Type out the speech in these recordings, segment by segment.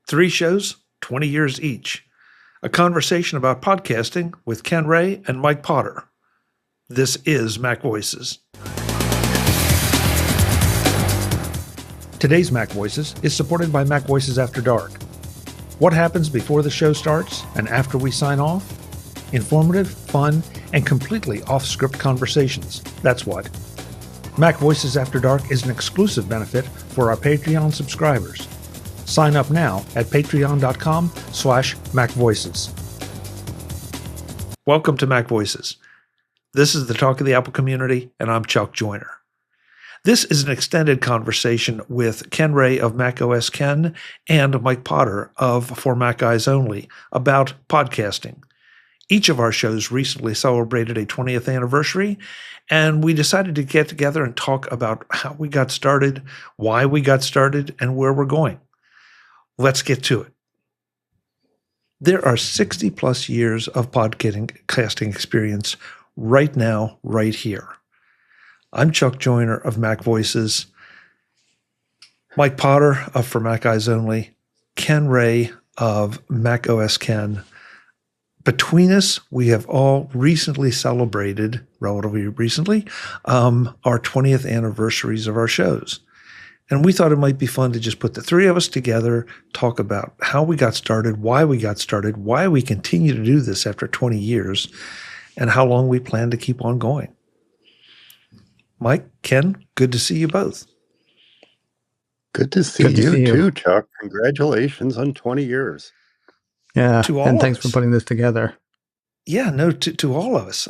3 shows, 20 years each. A conversation about podcasting with Ken Ray and Mike Potter. This is MacVoices. Today's MacVoices is supported by MacVoices After Dark. What happens before the show starts and after we sign off? Informative, fun, and completely off-script conversations. That's what. MacVoices After Dark is an exclusive benefit for our Patreon subscribers. Sign up now at patreon.com/MacVoices. Welcome to MacVoices. This is the Talk of the Apple community, and I'm Chuck Joyner. This is an extended conversation with Ken Ray of macOS Ken and Mike Potter of For Mac Eyes Only about podcasting. Each of our shows recently celebrated a 20th anniversary, and we decided to get together and talk about how we got started, why we got started, and where we're going. Let's get to it. There are 60 plus years of podcasting experience right now, right here. I'm Chuck Joyner of MacVoices, Mike Potter of For Mac Eyes Only, Ken Ray of macOS Ken. Between us, we have all recently celebrated, relatively recently, our 20th anniversaries of our shows. And we thought it might be fun to just put the three of us together, talk about how we got started, why we continue to do this after 20 years, and how long we plan to keep on going. Mike, Ken, good to see you both. Good to see you too, Chuck. Congratulations on 20 years. Yeah, and thanks for putting this together. Yeah, no, to all of us.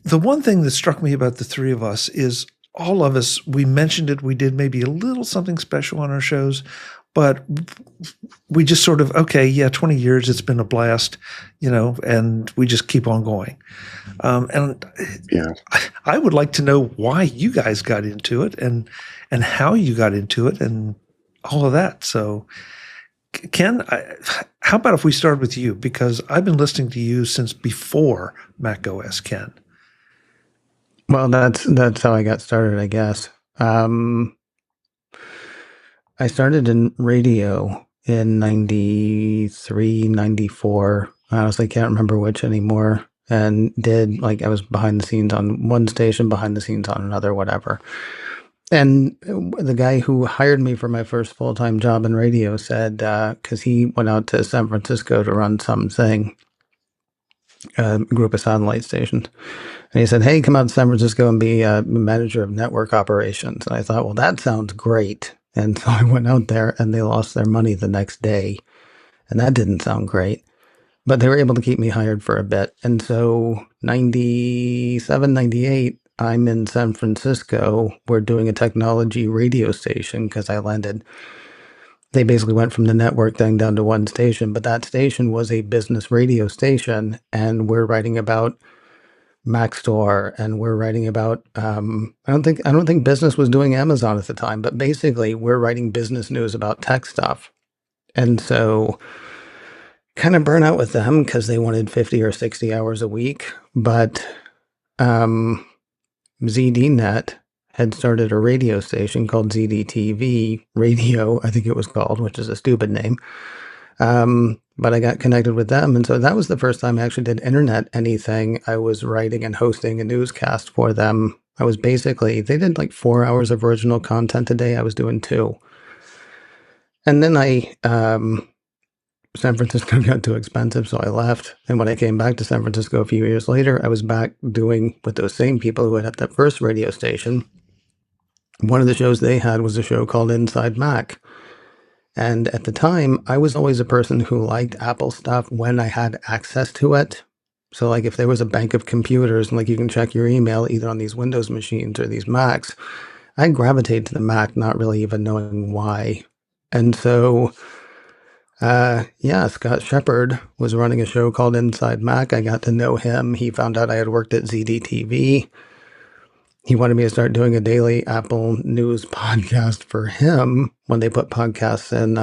The one thing that struck me about the three of us is all of us, we mentioned it, we did maybe a little something special on our shows, but we just sort of, 20 years, it's been a blast, and we just keep on going. And yeah, I would like to know why you guys got into it and how you got into it and all of that. So Ken, how about if we start with you? Because I've been listening to you since before macOS Ken. Well, that's how I got started, I guess. I started in radio in 93, 94. I honestly can't remember which anymore. And I was behind the scenes on one station, behind the scenes on another, whatever. And the guy who hired me for my first full-time job in radio said, because he went out to San Francisco to run something, a group of satellite stations. And he said, hey, come out to San Francisco and be a manager of network operations. And I thought, well, that sounds great. And so I went out there and they lost their money the next day. And that didn't sound great. But they were able to keep me hired for a bit. And so 97, 98, I'm in San Francisco. We're doing a technology radio station because I landed. They basically went from the network thing down to one station. But that station was a business radio station. And we're writing about Mac Store, and we're writing about I don't think business was doing Amazon at the time, but basically we're writing business news about tech stuff. And so kind of burn out with them because they wanted 50 or 60 hours a week. But ZDNet had started a radio station called ZDTV Radio, I think it was called, which is a stupid name. But I got connected with them. And so that was the first time I actually did internet anything. I was writing and hosting a newscast for them. They did like 4 hours of original content a day. I was doing 2. And then San Francisco got too expensive, so I left. And when I came back to San Francisco a few years later, I was back doing with those same people who had at that first radio station. One of the shows they had was a show called Inside Mac. And at the time, I was always a person who liked Apple stuff when I had access to it. So like if there was a bank of computers and like you can check your email either on these Windows machines or these Macs, I gravitate to the Mac, not really even knowing why. And so, Scott Shepard was running a show called Inside Mac. I got to know him. He found out I had worked at ZDTV. He wanted me to start doing a daily Apple News podcast for him when they put podcasts in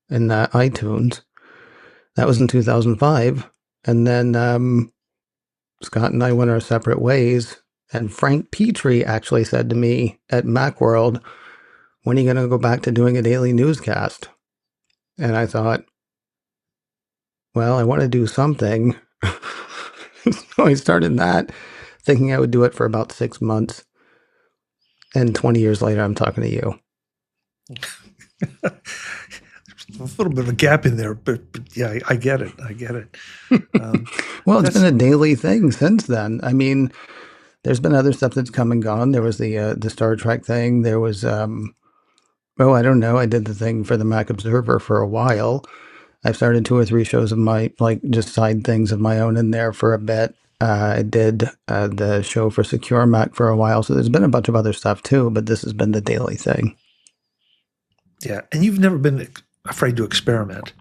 iTunes. That was in 2005. And then Scott and I went our separate ways. And Frank Petrie actually said to me at Macworld, when are you going to go back to doing a daily newscast? And I thought, well, I want to do something. So I started that, thinking I would do it for about 6 months. And 20 years later, I'm talking to you. A little bit of a gap in there, but yeah, I get it. I get it. Well, it's been a daily thing since then. I mean, there's been other stuff that's come and gone. There was the Star Trek thing. There was, I don't know. I did the thing for the Mac Observer for a while. I've started 2 or 3 shows of my, like, just side things of my own in there for a bit. I did the show for Secure Mac for a while. So there's been a bunch of other stuff too, but this has been the daily thing. Yeah. And you've never been afraid to experiment,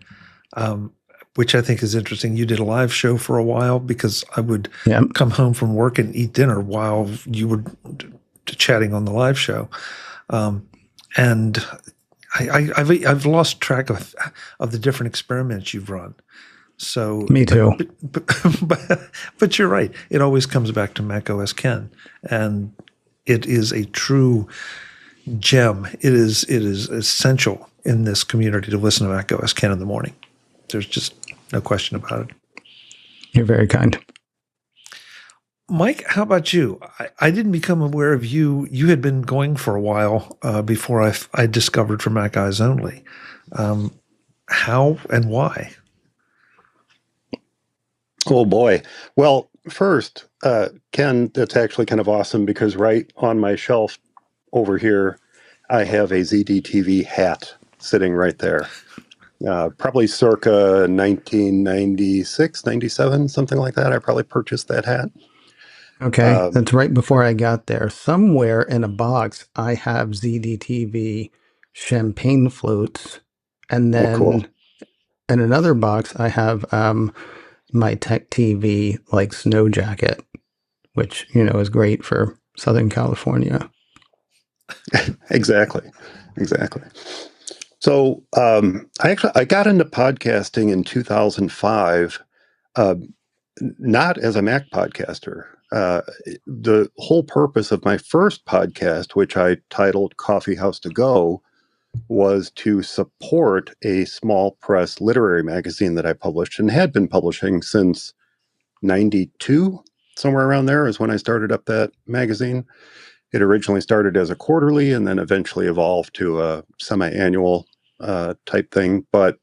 which I think is interesting. You did a live show for a while because I would come home from work and eat dinner while you were chatting on the live show. And I've lost track of the different experiments you've run. So me too. But you're right. It always comes back to Mac OS Ken, and it is a true gem. It is essential in this community to listen to Mac OS Ken in the morning. There's just no question about it. You're very kind. Mike, how about you? I didn't become aware of you. You had been going for a while before I discovered for Mac Eyes Only. How and why? Oh, boy. Well, first, Ken, that's actually kind of awesome because right on my shelf over here, I have a ZDTV hat sitting right there. Probably circa 1996, 97, something like that. I probably purchased that hat. Okay, that's right before I got there. Somewhere in a box, I have ZDTV champagne flutes, and then in another box, I have my Tech TV like snow jacket, which is great for Southern California. Exactly. So I got into podcasting in 2005, not as a Mac podcaster. The whole purpose of my first podcast, which I titled Coffeehouse To Go, was to support a small press literary magazine that I published and had been publishing since 92, somewhere around there is when I started up that magazine. It originally started as a quarterly and then eventually evolved to a semi-annual type thing. But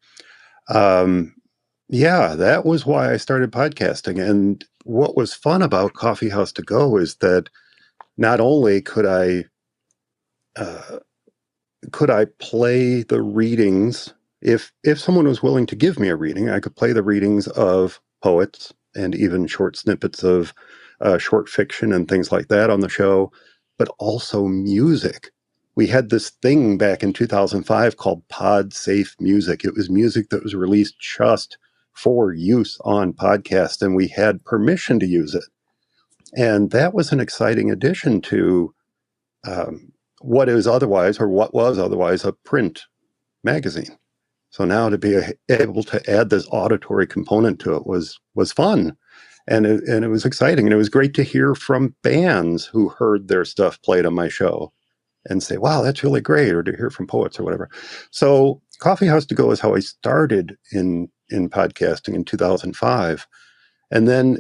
that was why I started podcasting. And what was fun about Coffeehouse To Go is that not only could I play the readings, if someone was willing to give me a reading, I could play the readings of poets and even short snippets of short fiction and things like that on the show, but also music. We had this thing back in 2005 called Pod Safe Music. It was music that was released just for use on podcasts, and we had permission to use it. And that was an exciting addition to what was otherwise a print magazine. So now to be able to add this auditory component to it was fun. And it was exciting. And it was great to hear from bands who heard their stuff played on my show and say, wow, that's really great, or to hear from poets or whatever. So Coffeehouse To Go is how I started in podcasting in 2005. And then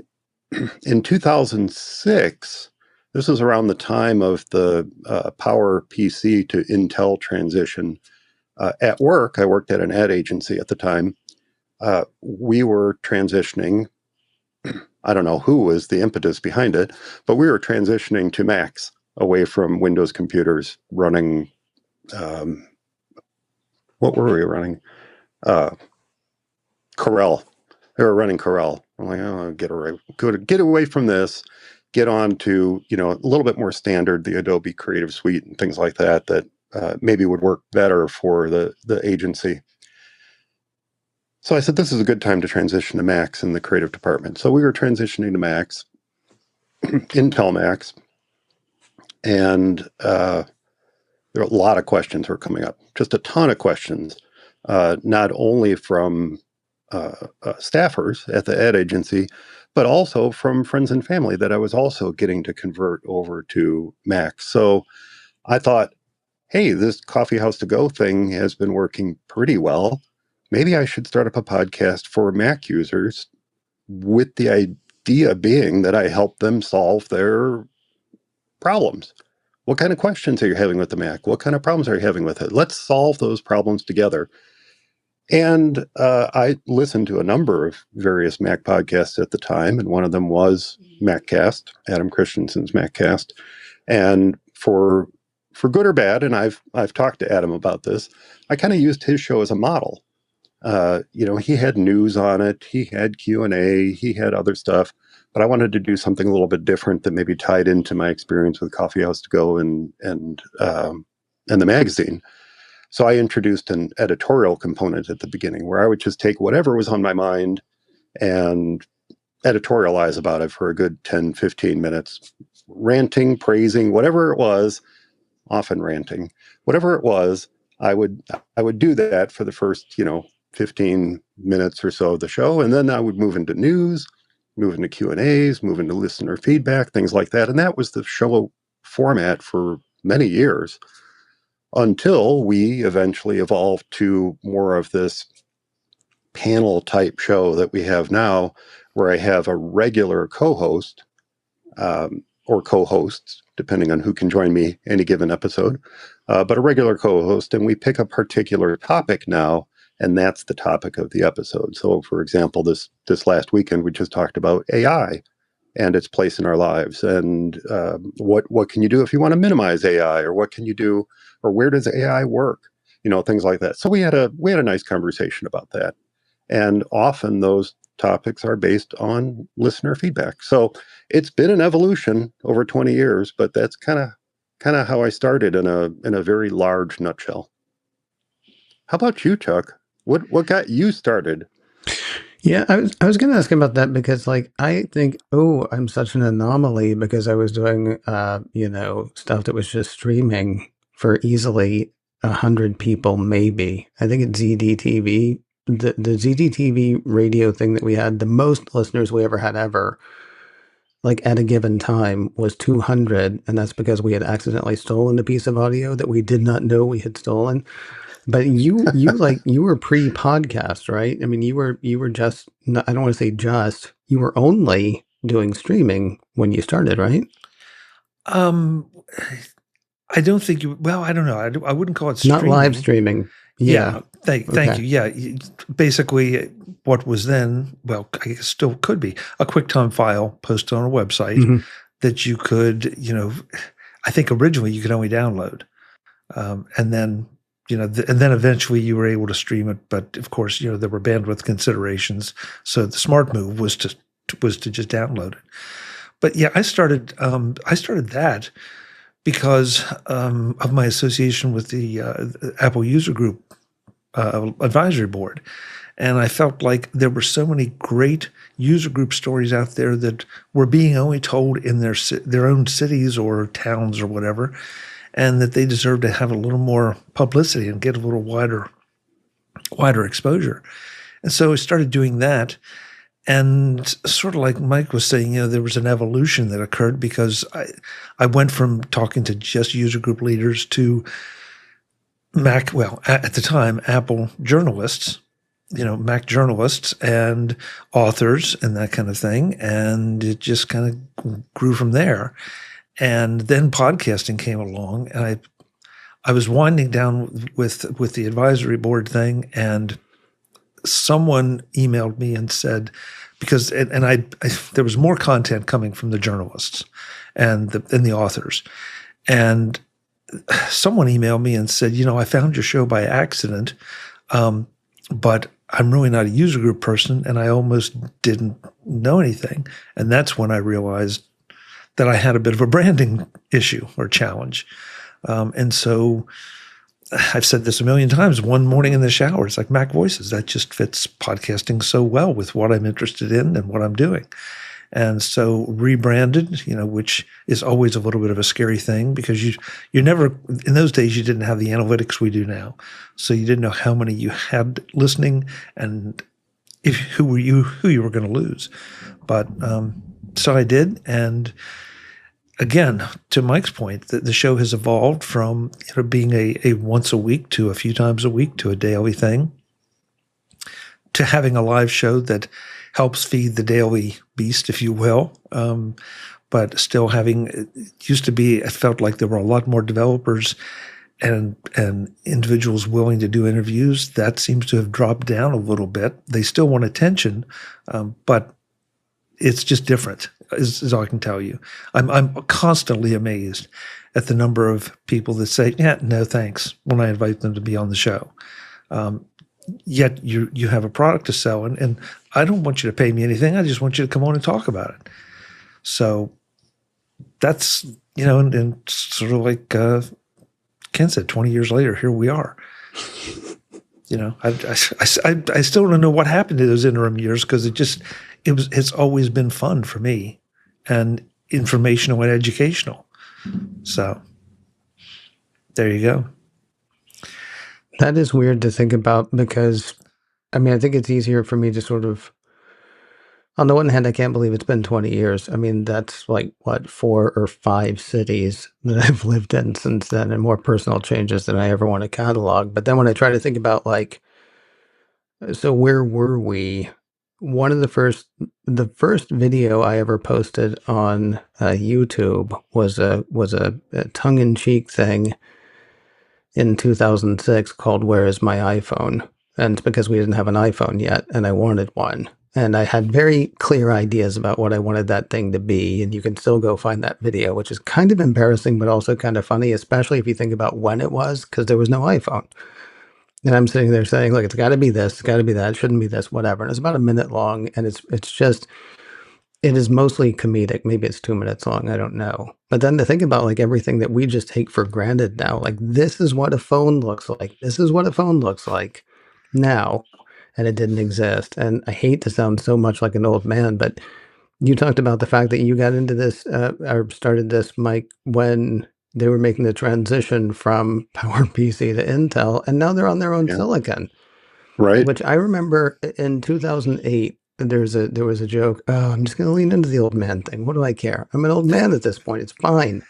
in 2006, this was around the time of the Power PC to Intel transition. At work, I worked at an ad agency at the time. We were transitioning. I don't know who was the impetus behind it, but we were transitioning to Macs, away from Windows computers running. What were we running? Corel. They were running Corel. I'm like, oh, get away from this. Get on to a little bit more standard, the Adobe Creative Suite and things like that maybe would work better for the agency. So I said, this is a good time to transition to Macs in the creative department. So we were transitioning to Macs, Intel Macs, and there were a lot of questions were coming up, just a ton of questions, not only from staffers at the ad agency, but also from friends and family that I was also getting to convert over to Macs. So I thought, hey, this Coffeehouse To Go thing has been working pretty well. Maybe I should start up a podcast for Mac users, with the idea being that I help them solve their problems. What kind of questions are you having with the Mac? What kind of problems are you having with it? Let's solve those problems together. And I listened to a number of various Mac podcasts at the time, and one of them was MacCast, Adam Christensen's MacCast. And for good or bad, and I've talked to Adam about this, I kind of used his show as a model. He had news on it, he had Q&A, he had other stuff, but I wanted to do something a little bit different that maybe tied into my experience with Coffeehouse To Go and the magazine. So I introduced an editorial component at the beginning where I would just take whatever was on my mind and editorialize about it for a good 10, 15 minutes, ranting, praising, whatever it was, often ranting, whatever it was, I would do that for the first, 15 minutes or so of the show. And then I would move into news, move into Q&As, move into listener feedback, things like that. And that was the show format for many years until we eventually evolved to more of this panel type show that we have now, where I have a regular co-host or co-hosts, depending on who can join me any given episode, but a regular co-host, and we pick a particular topic now, and that's the topic of the episode. So, for example, this last weekend, we just talked about AI and its place in our lives, and what can you do if you want to minimize AI, or what can you do, or where does AI work? Things like that. So we had a nice conversation about that, and often those topics are based on listener feedback. So it's been an evolution over 20 years, but that's kind of how I started in a very large nutshell. How about you, Chuck? What got you started? Yeah, I was going to ask about that because, I think, I'm such an anomaly because I was doing, stuff that was just streaming for easily 100 people, maybe. I think it's ZDTV, the ZDTV radio thing that we had, the most listeners we ever had ever, at a given time, was 200, and that's because we had accidentally stolen a piece of audio that we did not know we had stolen. But you were pre-podcast, right? I mean, you were just, I don't want to say just, you were only doing streaming when you started, right? I don't think you. Well, I don't know. I wouldn't call it streaming. Not live streaming. Yeah. Thank you. Yeah. Basically, what was then, well, I guess still could be a QuickTime file posted on a website that you could, I think originally you could only download, and then. And then eventually you were able to stream it, but of course, there were bandwidth considerations. So the smart move was to just download it. But yeah, I started that because of my association with the Apple User Group advisory board, and I felt like there were so many great user group stories out there that were being only told in their own cities or towns or whatever. And that they deserve to have a little more publicity and get a little wider exposure. And so I started doing that. And sort of like Mike was saying, there was an evolution that occurred because I went from talking to just user group leaders to at the time, Apple journalists, Mac journalists and authors and that kind of thing. And it just kind of grew from there. And then podcasting came along, and I was winding down with the advisory board thing, and someone emailed me and said, because there was more content coming from the journalists and the authors, and someone emailed me and said, I found your show by accident, but I'm really not a user group person, and I almost didn't know anything, and that's when I realized that I had a bit of a branding issue or challenge. And so I've said this a million times, one morning in the shower, it's like MacVoices. That just fits podcasting so well with what I'm interested in and what I'm doing. And so rebranded, which is always a little bit of a scary thing because you never, in those days, you didn't have the analytics we do now. So you didn't know how many you had listening and who you were going to lose. But so I did, and again, to Mike's point, the show has evolved from being a once a week to a few times a week to a daily thing, to having a live show that helps feed the daily beast, if you will. But still having, it used to be, it felt like there were a lot more developers and individuals willing to do interviews. That seems to have dropped down a little bit. They still want attention, but it's just different, is all I can tell you. I'm constantly amazed at the number of people that say, yeah, no thanks, when I invite them to be on the show. Yet you have a product to sell, and I don't want you to pay me anything. I just want you to come on and talk about it. So that's, and sort of like Ken said, 20 years later, here we are. I still don't know what happened to those interim years, because it's always been fun for me and informational and educational. So there you go. That is weird to think about, because, I think it's easier for me to sort of, on the one hand, I can't believe it's been 20 years. That's like, what, 4 or 5 cities that I've lived in since then, and more personal changes than I ever want to catalog. But then when I try to think about, like, so where were we? One of the first video I ever posted on YouTube was a tongue-in-cheek thing in 2006 called "Where Is My iPhone?" And it's because we didn't have an iPhone yet, and I wanted one. And I had very clear ideas about what I wanted that thing to be, and you can still go find that video, which is kind of embarrassing, but also kind of funny, especially if you think about when it was, because there was no iPhone. And I'm sitting there saying, look, it's got to be this, it's got to be that, it shouldn't be this, whatever. And it's about a minute long, and it is mostly comedic. Maybe it's 2 minutes long, I don't know. But then to think about, like, everything that we just take for granted now, like, this is what a phone looks like. This is what a phone looks like now. And it didn't exist. And I hate to sound so much like an old man, but you talked about the fact that you got into this, or started this, Mike, when they were making the transition from PowerPC to Intel, and now they're on their own silicon. Right. Which I remember in 2008, there was a joke, oh, I'm just going to lean into the old man thing. What do I care? I'm an old man at this point. It's fine.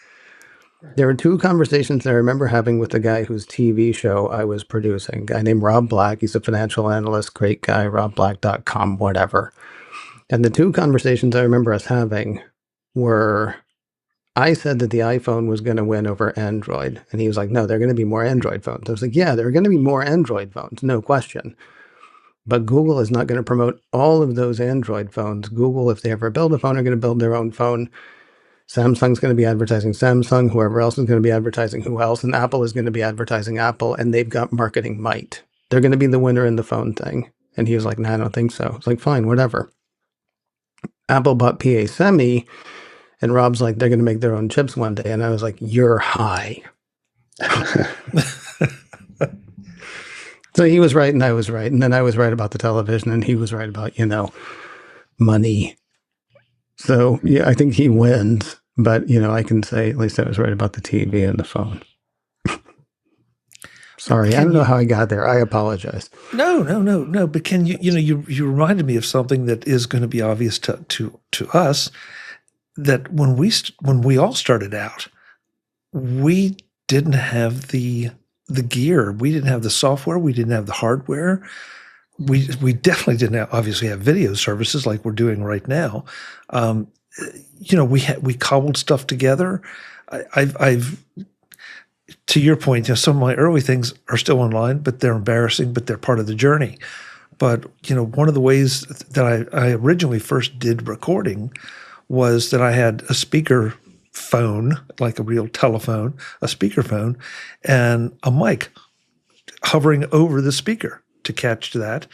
There were 2 conversations that I remember having with the guy whose TV show I was producing, a guy named Rob Black. He's a financial analyst, great guy, robblack.com, whatever. And the 2 conversations I remember us having were, I said that the iPhone was going to win over Android. And he was like, no, there are going to be more Android phones. I was like, yeah, there are going to be more Android phones, no question. But Google is not going to promote all of those Android phones. Google, if they ever build a phone, are going to build their own phone. Samsung's going to be advertising Samsung, whoever else is going to be advertising who else, and Apple is going to be advertising Apple, and they've got marketing might. They're going to be the winner in the phone thing. And he was like, nah, I don't think so. It's like, fine, whatever. Apple bought PA Semi, and Rob's like, they're going to make their own chips one day. And I was like, you're high. So he was right, and I was right. And then I was right about the television, and he was right about, money. So, yeah, I think he wins, but, I can say at least I was right about the TV and the phone. Sorry, I don't know how I got there. I apologize. No. But Ken, you reminded me of something that is going to be obvious to us, that when we all started out, we didn't have the gear. We didn't have the software. We didn't have the hardware. We definitely didn't obviously have video services like we're doing right now. We cobbled stuff together. I've to your point, some of my early things are still online, but they're embarrassing, but they're part of the journey. But one of the ways that I originally first did recording was that I had a speaker phone, like a real telephone, a speaker phone, and a mic hovering over the speaker to catch that.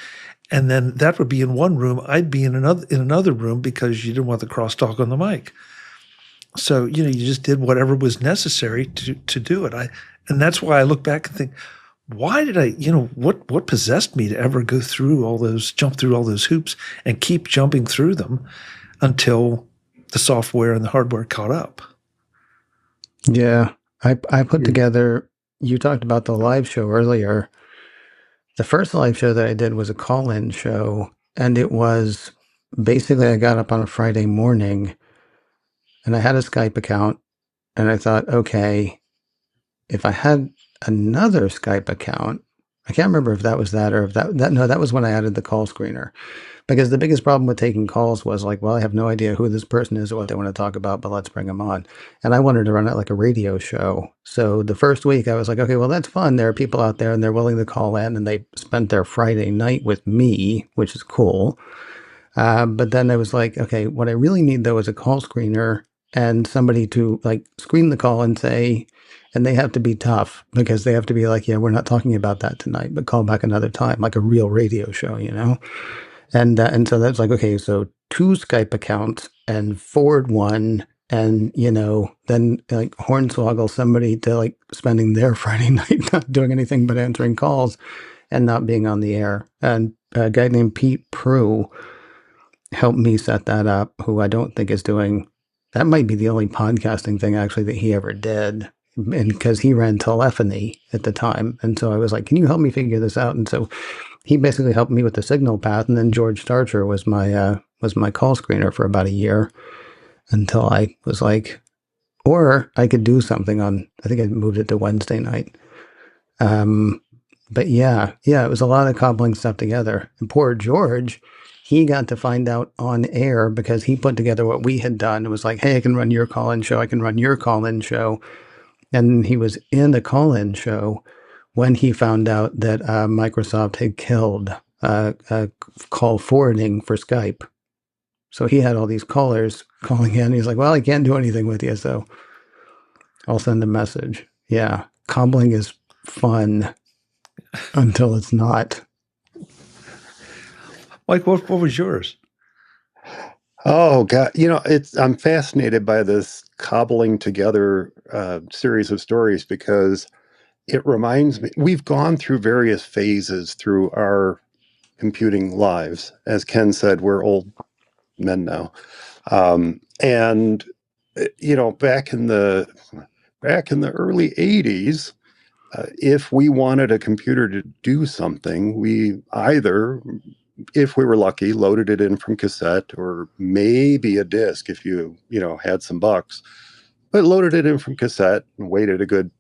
And then that would be in one room. I'd be in another room because you didn't want the crosstalk on the mic. So, you just did whatever was necessary to do it. And that's why I look back and think, why did I, what possessed me to ever jump through all those hoops and keep jumping through them until the software and the hardware caught up? Yeah. I put together, you talked about the live show earlier. The first live show that I did was a call-in show, and it was basically, I got up on a Friday morning and I had a Skype account, And I thought, okay, if I had another Skype account, I can't remember if that was that or if no, that was when I added the call screener. Because the biggest problem with taking calls was like, well, I have no idea who this person is or what they want to talk about, but let's bring them on. And I wanted to run it like a radio show. So the first week I was like, okay, well, that's fun. There are people out there and they're willing to call in, and they spent their Friday night with me, which is cool. But then I was like, okay, what I really need though is a call screener and somebody to like screen the call and say, and they have to be tough because they have to be like, yeah, we're not talking about that tonight, but call back another time, like a real radio show, you know? And so that's like, okay, so 2 Skype accounts and forward one, and then like hornswoggle somebody to like spending their Friday night not doing anything but answering calls and not being on the air. And a guy named Pete Prue helped me set that up, who I don't think is doing, that might be the only podcasting thing actually that he ever did. And because he ran telephony at the time. And so I was like, can you help me figure this out? And so he basically helped me with the signal path. And then George Starcher was my call screener for about a year until I was like, or I could do something on, I think I moved it to Wednesday night. But yeah, it was a lot of cobbling stuff together. And poor George, he got to find out on air because he put together what we had done. It was like, hey, I can run your call-in show. I can run your call-in show. And he was in the call-in show when he found out that Microsoft had killed call forwarding for Skype. So he had all these callers calling in. He's like, well, I can't do anything with you, so I'll send a message. Yeah, cobbling is fun until it's not. Mike, what was yours? Oh God, I'm fascinated by this cobbling together series of stories because it reminds me, we've gone through various phases through our computing lives. As Ken said, we're old men now. And back in the early 80s, if we wanted a computer to do something, we either, if we were lucky, loaded it in from cassette or maybe a disc if you had some bucks, but loaded it in from cassette and waited a good,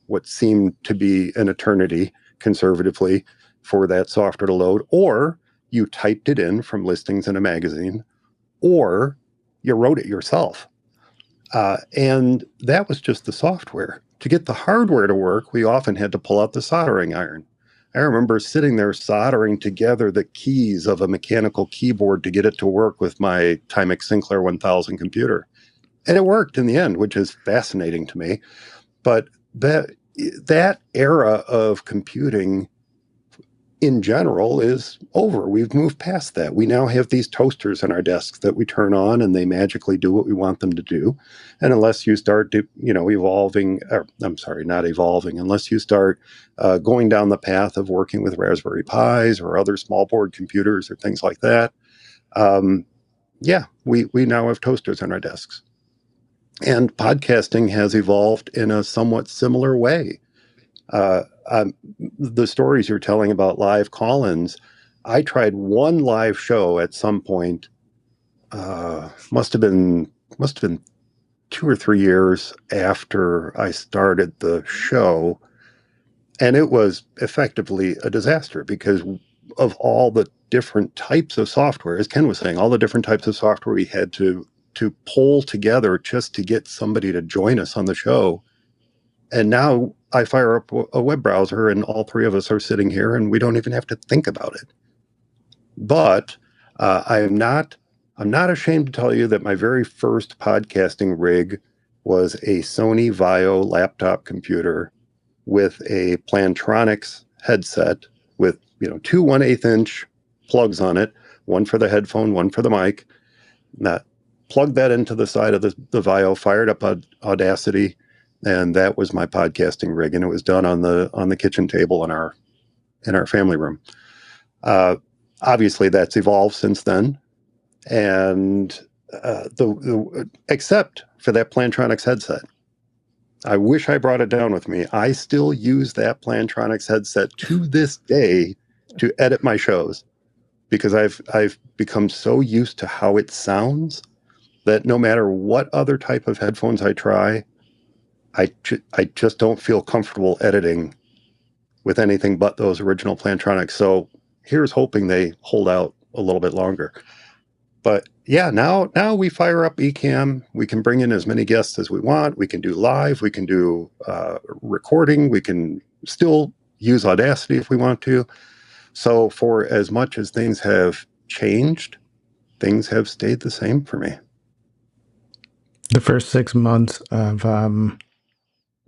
what seemed to be an eternity conservatively for that software to load, or you typed it in from listings in a magazine, or you wrote it yourself. And that was just the software. To get the hardware to work, we often had to pull out the soldering iron. I remember sitting there soldering together the keys of a mechanical keyboard to get it to work with my Timex Sinclair 1000 computer. And it worked in the end, which is fascinating to me. But that era of computing in general is over. We've moved past that. We now have these toasters on our desks that we turn on and they magically do what we want them to do. And unless you start evolving, or I'm sorry, not evolving, unless you start going down the path of working with Raspberry Pis or other small board computers or things like that, we now have toasters on our desks. And podcasting has evolved in a somewhat similar way. The stories you're telling about live call-ins, I tried one live show at some point, must have been 2 or 3 years after I started the show, and it was effectively a disaster because of all the different types of software, as Ken was saying, all the different types of software we had to pull together just to get somebody to join us on the show. And now I fire up a web browser and all three of us are sitting here and we don't even have to think about it. But I'm not ashamed to tell you that my very first podcasting rig was a Sony Vaio laptop computer with a Plantronics headset with 2 1/8 inch plugs on it, one for the headphone, one for the mic. Plugged that into the side of the Vaio, fired up Audacity, and that was my podcasting rig, and it was done on the kitchen table in our family room. Obviously, that's evolved since then, and except for that Plantronics headset. I wish I brought it down with me. I still use that Plantronics headset to this day to edit my shows because I've become so used to how it sounds that no matter what other type of headphones I try, I just don't feel comfortable editing with anything but those original Plantronics. So here's hoping they hold out a little bit longer. But yeah, now we fire up Ecamm. We can bring in as many guests as we want. We can do live. We can do recording. We can still use Audacity if we want to. So for as much as things have changed, things have stayed the same for me. The first 6 months of almost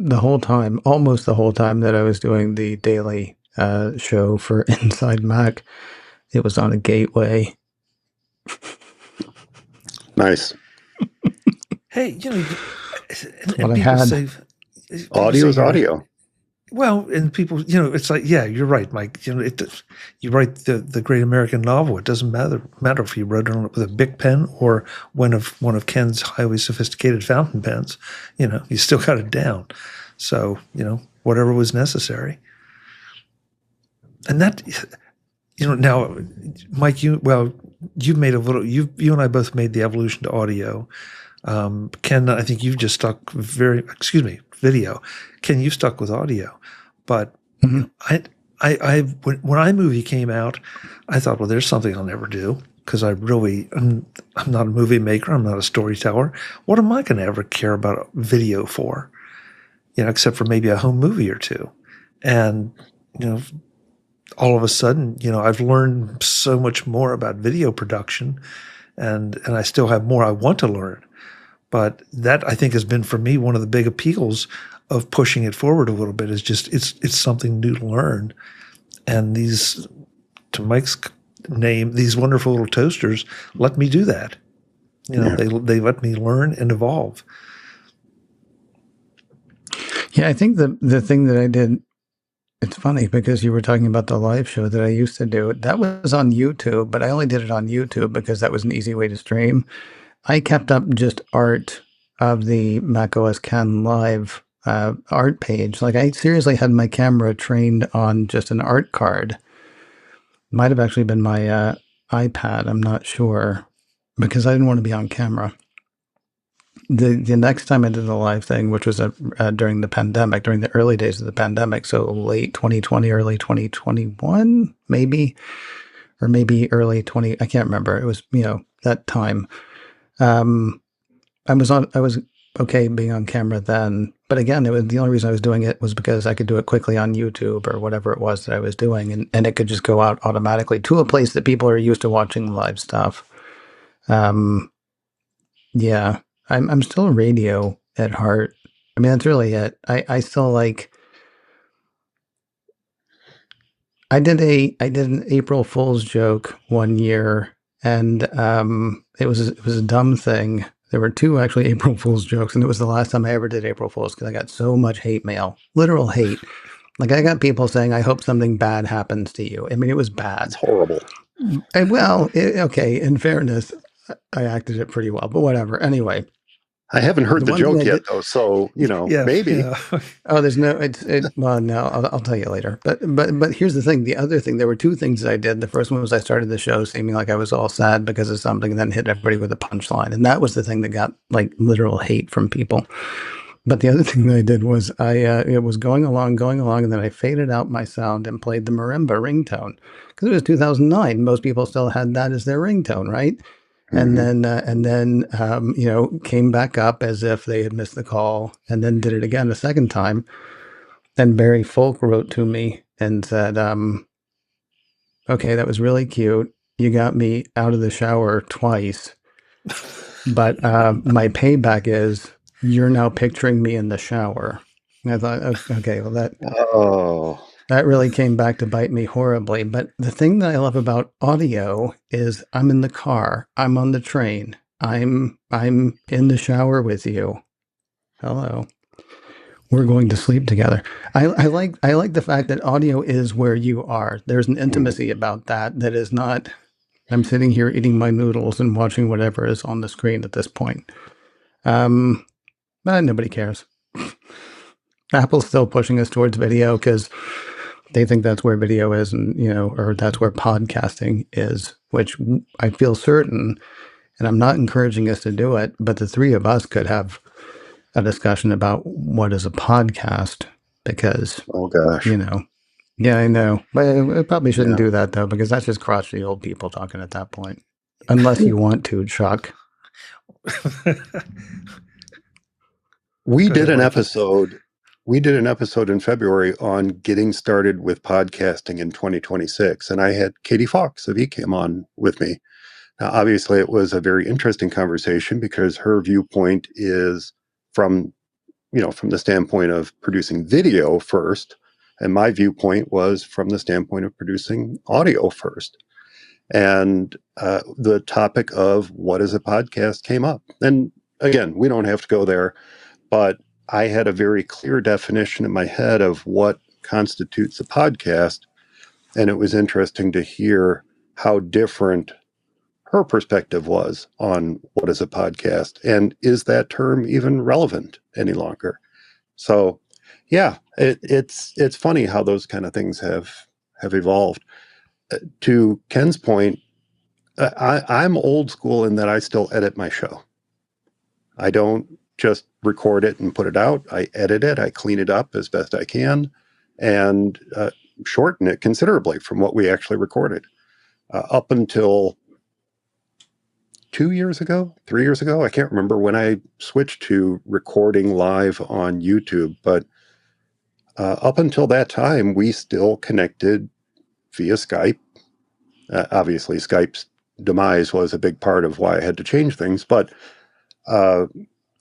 the whole time that I was doing the daily show for Inside Mac, it was on a gateway. Nice. Hey, what I had. Audio is audio. Well, and people, it's like, yeah, you're right, Mike. You write the great American novel. It doesn't matter if you wrote it with a Bic pen or one of Ken's highly sophisticated fountain pens. You still got it down. So, whatever was necessary. And that, now, Mike, you made a little. You and I both made the evolution to audio. Ken, I think you've just stuck video. Ken, you stuck with audio, but when iMovie came out, I thought, well, there's something I'll never do because I'm not a movie maker. I'm not a storyteller. What am I going to ever care about video for? Except for maybe a home movie or two. And, all of a sudden, I've learned so much more about video production and I still have more I want to learn. But that, I think, has been for me one of the big appeals of pushing it forward a little bit. Is just it's something new to learn, and these, to Mike's name, these wonderful little toasters let me do that. They let me learn and evolve. Yeah, I think the thing that I did. It's funny because you were talking about the live show that I used to do. That was on YouTube, but I only did it on YouTube because that was an easy way to stream. I kept up just art of the macOS Ken live art page. Like I seriously had my camera trained on just an art card. Might have actually been my iPad. I'm not sure because I didn't want to be on camera. The next time I did the live thing, which was during the pandemic, during the early days of the pandemic, so late 2020, early 2021, maybe, or maybe early 20. I can't remember. It was that time. I was okay being on camera then, but again, it was the only reason I was doing it was because I could do it quickly on YouTube or whatever it was that I was doing, and it could just go out automatically to a place that people are used to watching live stuff. Yeah, I'm still a radio at heart. I mean, that's really it. I still like. I did an April Fool's joke one year, and it was a dumb thing. There were two actually April Fool's jokes, and it was the last time I ever did April Fool's because I got so much hate mail, literal hate. Like I got people saying, "I hope something bad happens to you." I mean, it was bad. It's horrible. Okay. In fairness, I acted it pretty well, but whatever. Anyway. I haven't heard the joke yet, though, so maybe. Yeah. Oh, there's no. Well, no, I'll tell you later. But here's the thing. The other thing, there were two things I did. The first one was I started the show seeming like I was all sad because of something, and then hit everybody with a punchline, and that was the thing that got like literal hate from people. But the other thing that I did was it was going along, and then I faded out my sound and played the marimba ringtone because it was 2009. Most people still had that as their ringtone, right? And then came back up as if they had missed the call, and then did it again a second time. Then Barry Folk wrote to me and said, "Okay, that was really cute. You got me out of the shower twice, but my payback is you're now picturing me in the shower." And I thought, okay, well that really came back to bite me horribly. But the thing that I love about audio is I'm in the car, I'm on the train, I'm in the shower with you. Hello. We're going to sleep together. I like the fact that audio is where you are. There's an intimacy about that is not, I'm sitting here eating my noodles and watching whatever is on the screen at this point. But nobody cares. Apple's still pushing us towards video because they think that's where video is, and or that's where podcasting is, which I feel certain, and I'm not encouraging us to do it, but the three of us could have a discussion about what is a podcast because, Oh gosh. Yeah, I know. But I probably shouldn't Yeah. do that, though, because that's just crotchety old people talking at that point. Unless you want to, Chuck. We Go did ahead, an Mikey. episode. We did an episode in February on getting started with podcasting in 2026, and I had Katie Fox of Ecamm on with me. Now, obviously, it was a very interesting conversation because her viewpoint is from from the standpoint of producing video first, and my viewpoint was from the standpoint of producing audio first. And the topic of what is a podcast came up. And again, we don't have to go there, but I had a very clear definition in my head of what constitutes a podcast. And it was interesting to hear how different her perspective was on what is a podcast and is that term even relevant any longer. So yeah, it's funny how those kind of things have evolved. To Ken's point, I'm old school in that I still edit my show. I don't just record it and put it out. I edit it, I clean it up as best I can, and shorten it considerably from what we actually recorded. Up until 2 years ago, 3 years ago, I can't remember when I switched to recording live on YouTube, but up until that time, we still connected via Skype. Obviously, Skype's demise was a big part of why I had to change things, but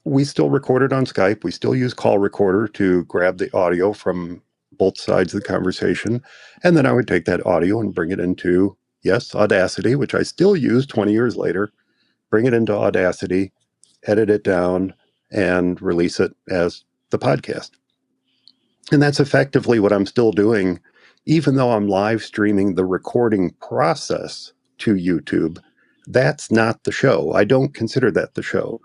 we still recorded on Skype. We still use Call Recorder to grab the audio from both sides of the conversation. And then I would take that audio and bring it into, yes, Audacity, which I still use 20 years later, bring it into Audacity, edit it down, and release it as the podcast. And that's effectively what I'm still doing, even though I'm live streaming the recording process to YouTube. That's not the show. I don't consider that the show.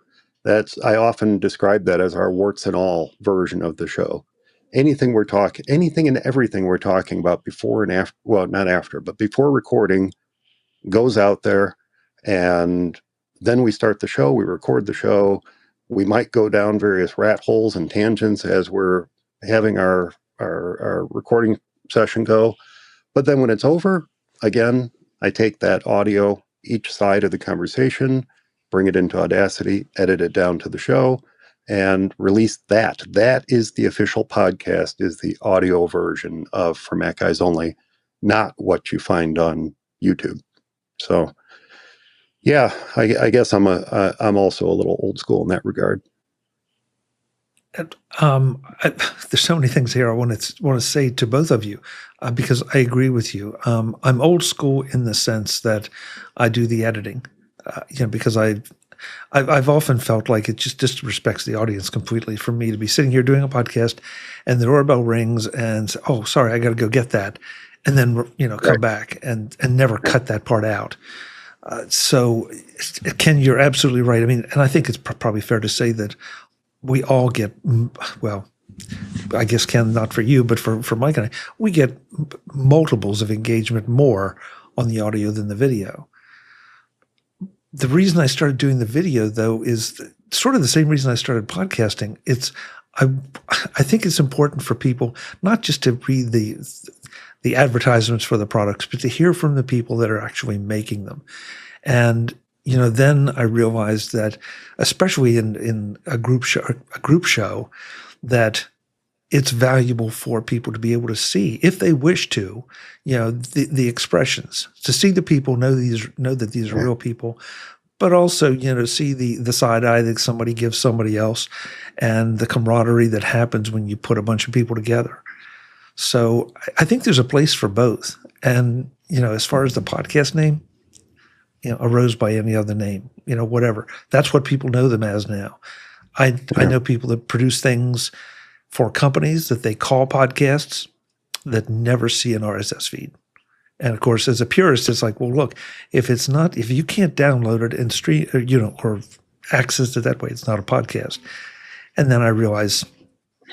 I often describe that as our warts and all version of the show. Anything and everything we're talking about before and after, well, not after, but before recording goes out there, and then we start the show, we record the show. We might go down various rat holes and tangents as we're having our recording session go. But then when it's over, again, I take that audio, each side of the conversation, bring it into Audacity, edit it down to the show, and release that. That is the official podcast, is the audio version of For Mac Guys Only, not what you find on YouTube. So, yeah, I guess I'm also a little old school in that regard. And, there's so many things here I want to say to both of you because I agree with you. I'm old school in the sense that I do the editing, because I've often felt like it just disrespects the audience completely for me to be sitting here doing a podcast and the doorbell rings and say, oh, sorry, I got to go get that, and then come back and never cut that part out. So, Ken, you're absolutely right. I mean, and I think it's probably fair to say that we all get, well, I guess, Ken, not for you, but for Mike and I, we get multiples of engagement more on the audio than the video. The reason I started doing the video, though, is sort of the same reason I started podcasting. I think it's important for people not just to read the advertisements for the products, but to hear from the people that are actually making them. And then I realized that, especially in a group show, that it's valuable for people to be able to see, if they wish to, the expressions, to see the people, know that these are real people, but also, see the side eye that somebody gives somebody else and the camaraderie that happens when you put a bunch of people together. So I think there's a place for both. And, as far as the podcast name, arose by any other name, whatever. That's what people know them as now. I know people that produce things for companies that they call podcasts that never see an RSS feed. And of course, as a purist, it's like, well, look, if you can't download it and stream, or access it that way, it's not a podcast. And then I realize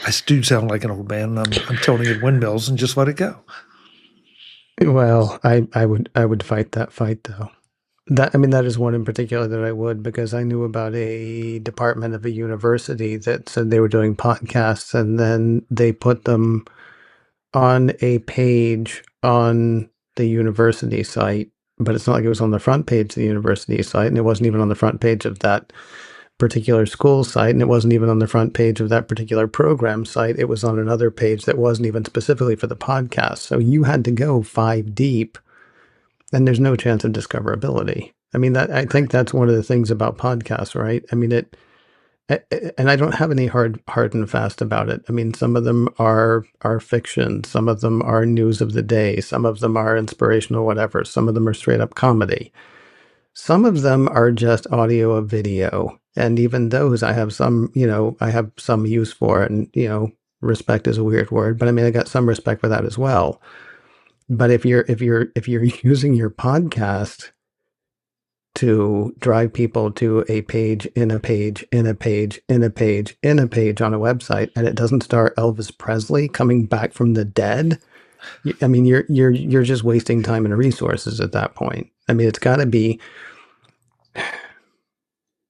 I do sound like an old man, and I'm toning at windmills and just let it go. Well, I would fight that fight, though. That is one in particular that I would, because I knew about a department of a university that said they were doing podcasts, and then they put them on a page on the university site, but it's not like it was on the front page of the university site, and it wasn't even on the front page of that particular school site, and it wasn't even on the front page of that particular program site. It was on another page that wasn't even specifically for the podcast. So you had to go 5 deep, and there's no chance of discoverability. I mean, I think that's one of the things about podcasts, right? I mean, and I don't have any hard and fast about it. I mean, some of them are fiction, some of them are news of the day, some of them are inspirational, whatever. Some of them are straight up comedy. Some of them are just audio or video, and even those I have some use for, and respect is a weird word, but I mean, I got some respect for that as well. But if you're using your podcast to drive people to a page in a page in a page in a page in a page on a website, and it doesn't star Elvis Presley coming back from the dead, I mean, you're just wasting time and resources at that point. I mean, it's got to be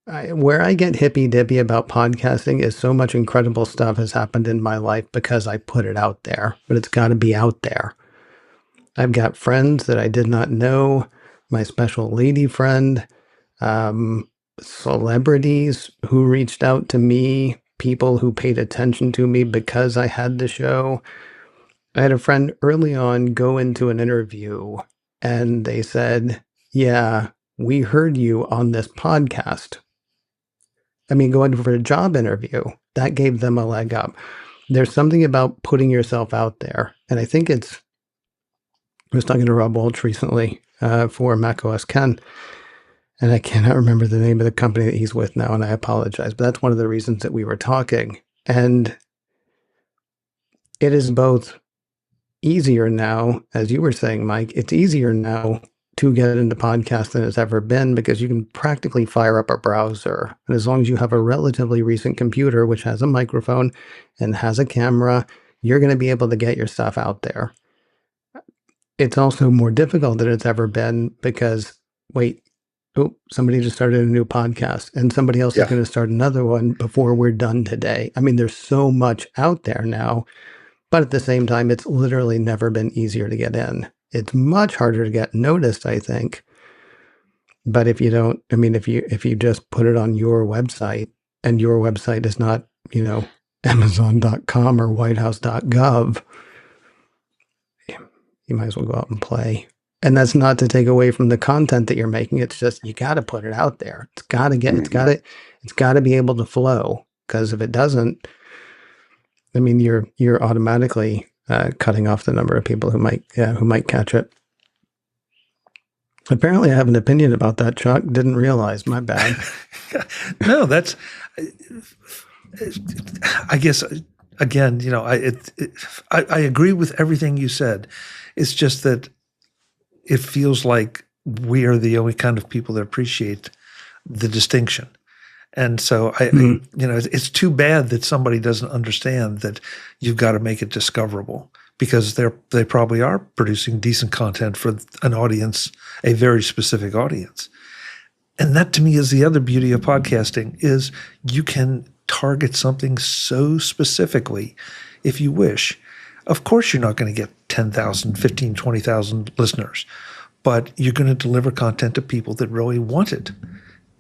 where I get hippy dippy about podcasting is so much incredible stuff has happened in my life because I put it out there, but it's got to be out there. I've got friends that I did not know, my special lady friend, celebrities who reached out to me, people who paid attention to me because I had the show. I had a friend early on go into an interview and they said, "Yeah, we heard you on this podcast." I mean, going for a job interview, that gave them a leg up. There's something about putting yourself out there. And I think I was talking to Rob Walsh recently for macOS Ken, and I cannot remember the name of the company that he's with now, and I apologize, but that's one of the reasons that we were talking. And it is both easier now, as you were saying, Mike, it's easier now to get into podcasts than it's ever been, because you can practically fire up a browser. And as long as you have a relatively recent computer, which has a microphone and has a camera, you're going to be able to get your stuff out there. It's also more difficult than it's ever been because, somebody just started a new podcast and somebody else is going to start another one before we're done today. I mean, there's so much out there now, but at the same time, it's literally never been easier to get in. It's much harder to get noticed, I think. But if you don't, I mean, if you just put it on your website, and your website is not, Amazon.com or WhiteHouse.gov, you might as well go out and play. And that's not to take away from the content that you're making. It's just, you got to put it out there. It's got to be able to flow. Because if it doesn't, I mean, you're automatically cutting off the number of people who might catch it. Apparently, I have an opinion about that, Chuck. Didn't realize. My bad. No, that's. I guess again, I agree with everything you said. It's just that it feels like we are the only kind of people that appreciate the distinction. And so it's too bad that somebody doesn't understand that you've got to make it discoverable, because they probably are producing decent content for an audience, a very specific audience. And that, to me, is the other beauty of podcasting, is you can target something so specifically if you wish. Of course, you're not going to get 10,000, 15, 20,000 listeners, but you're going to deliver content to people that really want it.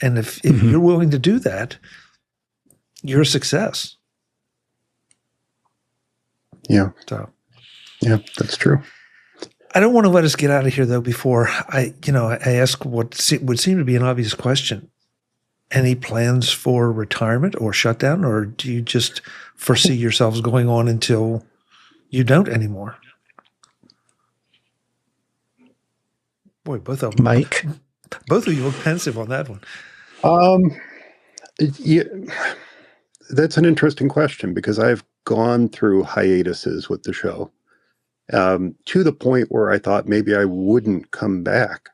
And if you're willing to do that, you're a success. Yeah. So, yeah, that's true. I don't want to let us get out of here, though, before I ask what would seem to be an obvious question. Any plans for retirement or shutdown, or do you just foresee yourselves going on until you don't anymore? Boy, both of them. Mike? Both of you look pensive on that one. That's an interesting question, because I've gone through hiatuses with the show, to the point where I thought maybe I wouldn't come back.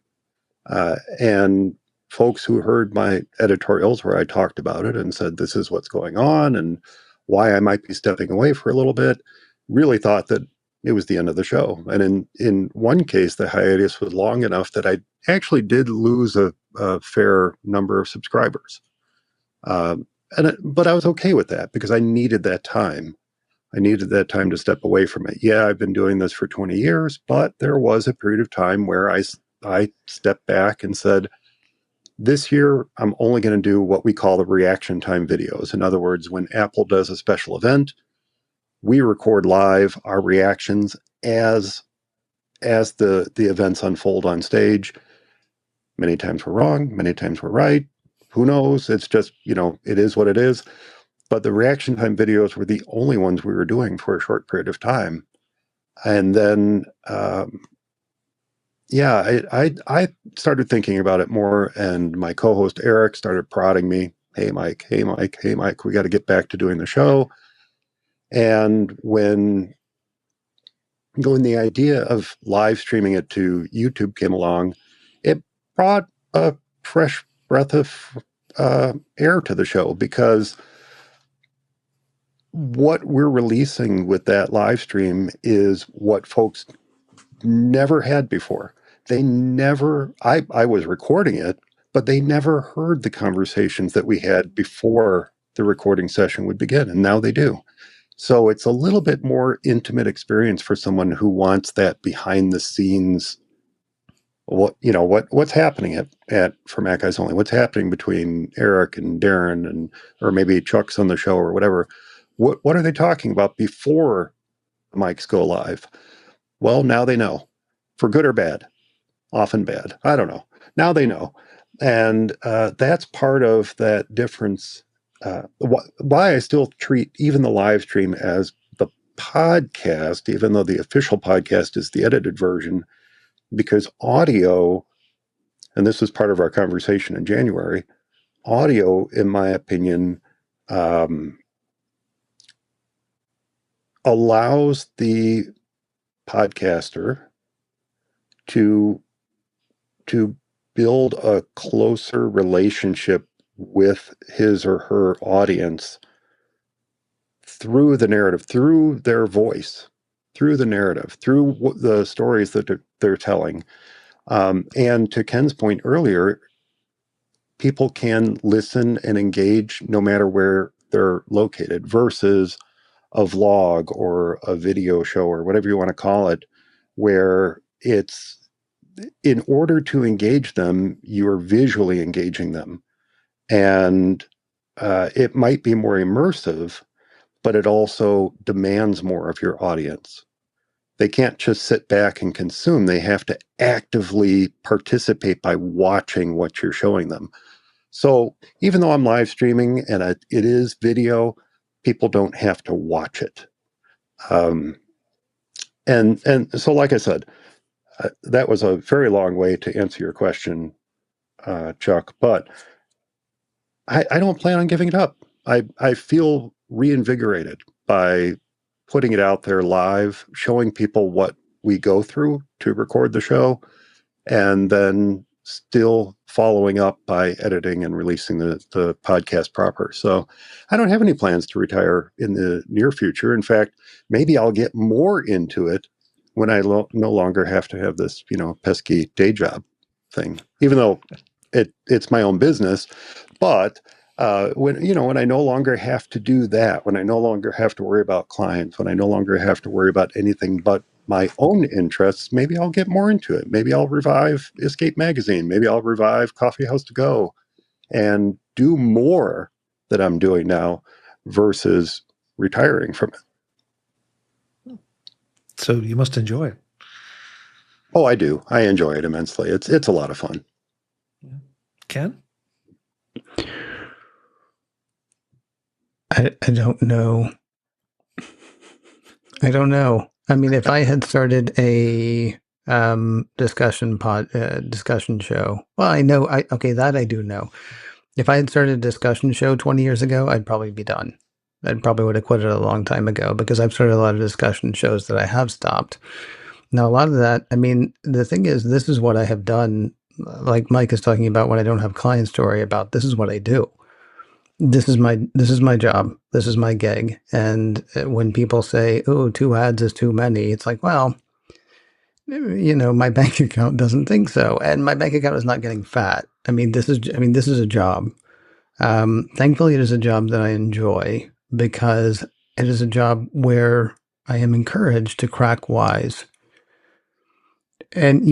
And folks who heard my editorials where I talked about it and said, this is what's going on and why I might be stepping away for a little bit, really thought that it was the end of the show. And in one case, the hiatus was long enough that I actually did lose a fair number of subscribers. But I was okay with that because I needed that time. I needed that time to step away from it. Yeah, I've been doing this for 20 years, but there was a period of time where I stepped back and said, this year, I'm only going to do what we call the reaction time videos. In other words, when Apple does a special event, we record live our reactions as the events unfold on stage. Many times we're wrong, many times we're right. Who knows? It's just, it is what it is. But the reaction time videos were the only ones we were doing for a short period of time. And then, I started thinking about it more, and my co-host Eric started prodding me. Hey, Mike, we got to get back to doing the show. And when the idea of live streaming it to YouTube came along, it brought a fresh breath of air to the show, because what we're releasing with that live stream is what folks never had before. They never, I was recording it, but they never heard the conversations that we had before the recording session would begin, and now they do. So it's a little bit more intimate experience for someone who wants that behind the scenes. What's happening for Mac Guys Only? What's happening between Eric and Darren, or maybe Chuck's on the show or whatever? What are they talking about before the mics go live? Well, now they know, for good or bad, often bad. I don't know. Now they know, and that's part of that difference. Why I still treat even the live stream as the podcast, even though the official podcast is the edited version, because audio, and this was part of our conversation in January, audio, in my opinion, allows the podcaster to build a closer relationship with his or her audience through the narrative, through their voice, through the narrative, through the stories that they're telling. And to Ken's point earlier, people can listen and engage no matter where they're located, versus a vlog or a video show or whatever you want to call it, where it's, in order to engage them, you're visually engaging them. And it might be more immersive, but it also demands more of your audience. They can't just sit back and consume. They have to actively participate by watching what you're showing them. So even though I'm live streaming and it is video, people don't have to watch it. And so, like I said, that was a very long way to answer your question, Chuck, but I don't plan on giving it up. I feel reinvigorated by putting it out there live, showing people what we go through to record the show, and then still following up by editing and releasing the podcast proper. So I don't have any plans to retire in the near future. In fact, maybe I'll get more into it when I no longer have to have this, pesky day job thing, even though it's my own business. But when I no longer have to do that, when I no longer have to worry about clients, when I no longer have to worry about anything but my own interests, maybe I'll get more into it. Maybe I'll revive Escape Magazine. Maybe I'll revive Coffeehouse To Go and do more that I'm doing now versus retiring from it. So you must enjoy it. Oh, I do. I enjoy it immensely. It's a lot of fun. Ken? I don't know. I don't know. I mean, if I had started a discussion show, well, I know. That I do know. If I had started a discussion show 20 years ago, I'd probably be done. I probably would have quit it a long time ago, because I've started a lot of discussion shows that I have stopped. Now, a lot of that, I mean, the thing is, this is what I have done. Like Mike is talking about, when I don't have clients to worry about, this is what I do. this is my job. This is my gig. And when people say, "Oh, 2 ads is too many," it's like, well, my bank account doesn't think so, and my bank account is not getting fat. This is a job. Thankfully, it is a job that I enjoy because it is a job where I am encouraged to crack wise. And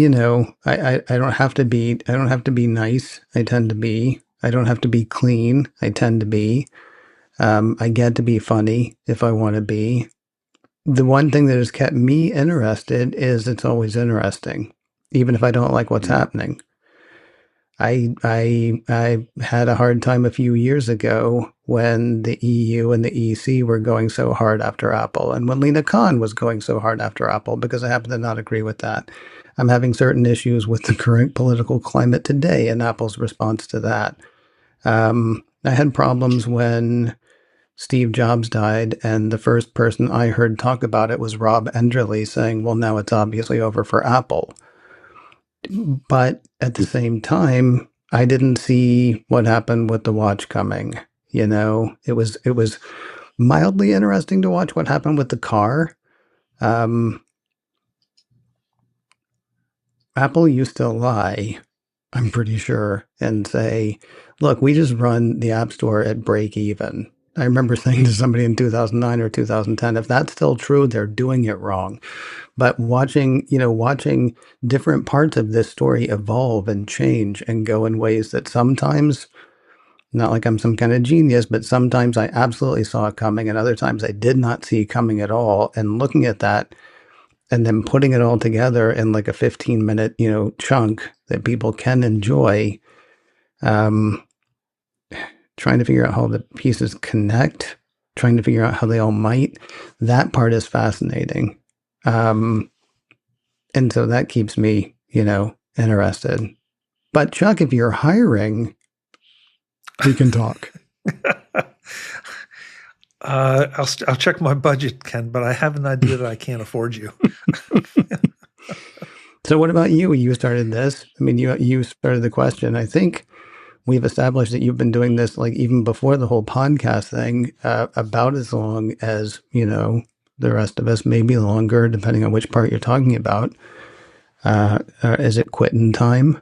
I don't have to be nice. I tend to be. I don't have to be clean. I tend to be. I get to be funny if I want to be. The one thing that has kept me interested is it's always interesting, even if I don't like what's happening. I had a hard time a few years ago when the EU and the EC were going so hard after Apple, and when Lena Khan was going so hard after Apple, because I happen to not agree with that. I'm having certain issues with the current political climate today and Apple's response to that. I had problems when Steve Jobs died, and the first person I heard talk about it was Rob Enderle saying, well, now it's obviously over for Apple. But at the same time, I didn't see what happened with the watch coming. It was mildly interesting to watch what happened with the car. Apple used to lie, I'm pretty sure, and say, look, we just run the App Store at break even. I remember saying to somebody in 2009 or 2010, if that's still true, they're doing it wrong. But watching different parts of this story evolve and change and go in ways that sometimes, not like I'm some kind of genius, but sometimes I absolutely saw it coming and other times I did not see coming at all. And looking at that and then putting it all together in like a 15-minute, chunk that people can enjoy, trying to figure out how the pieces connect, trying to figure out how they all might, that part is fascinating. And so that keeps me, interested. But Chuck, if you're hiring, we can talk. I'll check my budget, Ken, but I have an idea that I can't afford you. So what about you? You started this. You started the question. I think we've established that you've been doing this like even before the whole podcast thing, about as long as, the rest of us, maybe longer, depending on which part you're talking about. Is it quitting time?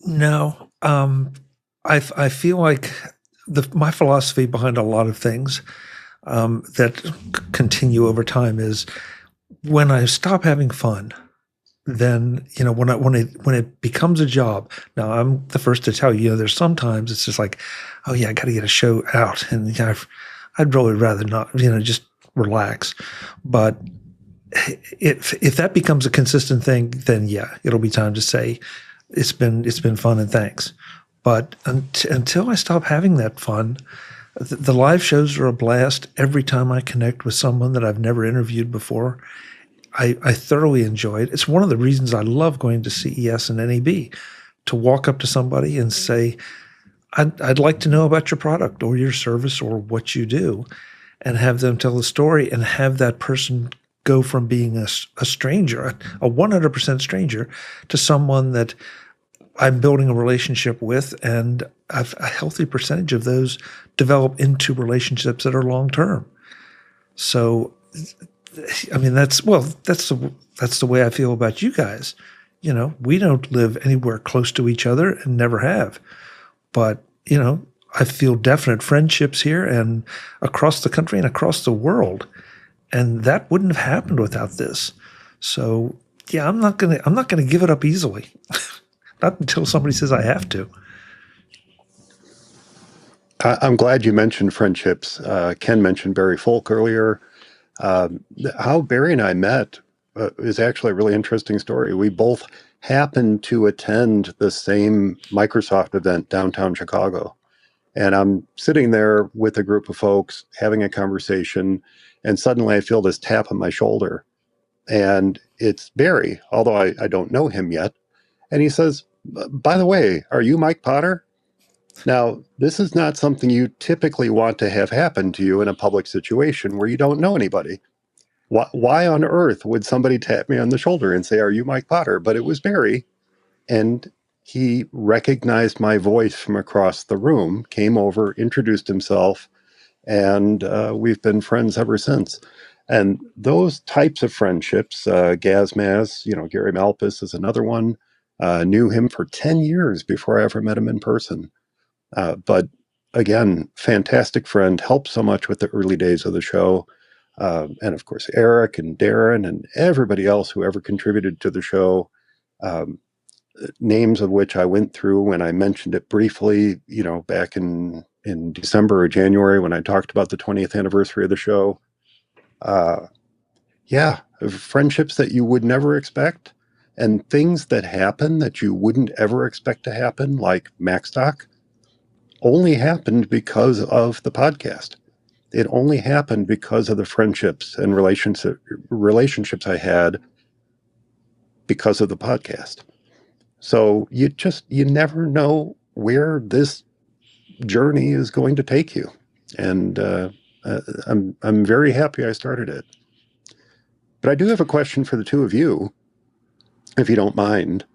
No. I feel like my philosophy behind a lot of things that continue over time is when I stop having fun, then when it becomes a job. Now I'm the first to tell you, there's sometimes it's just like, oh yeah, I got to get a show out, and I'd really rather not, just relax. But if that becomes a consistent thing, then yeah, it'll be time to say it's been fun and thanks. But until I stop having that fun, the live shows are a blast. Every time I connect with someone that I've never interviewed before, I thoroughly enjoy it. It's one of the reasons I love going to CES and NAB, to walk up to somebody and say, I'd like to know about your product or your service or what you do, and have them tell the story and have that person go from being a stranger, a 100% stranger, to someone that I'm building a relationship with, and a healthy percentage of those develop into relationships that are long-term. So, that's the way I feel about you guys. We don't live anywhere close to each other and never have. But, I feel definite friendships here and across the country and across the world. And that wouldn't have happened without this. So, yeah, I'm not gonna give it up easily. Not until somebody says I have to. I'm glad you mentioned friendships. Ken mentioned Barry Folk earlier. How Barry and I met is actually a really interesting story. We both happened to attend the same Microsoft event downtown Chicago. And I'm sitting there with a group of folks having a conversation, and suddenly I feel this tap on my shoulder. And it's Barry, although I don't know him yet. And he says, by the way, are you Mike Potter? Now, this is not something you typically want to have happen to you in a public situation where you don't know anybody. Why on earth would somebody tap me on the shoulder and say, are you Mike Potter? But it was Barry. And he recognized my voice from across the room, came over, introduced himself, and we've been friends ever since. And those types of friendships, Gazmaz, Gary Malpas is another one. Knew him for 10 years before I ever met him in person. But again, fantastic friend, helped so much with the early days of the show. And of course, Eric and Darren and everybody else who ever contributed to the show. Names of which I went through when I mentioned it briefly, back in December or January when I talked about the 20th anniversary of the show. Yeah, friendships that you would never expect and things that happen that you wouldn't ever expect to happen, like Macstock, only happened because of the podcast. It only happened because of the friendships and relationships I had because of the podcast. So you never know where this journey is going to take you, and I'm very happy I started it. But I do have a question for the two of you, if you don't mind,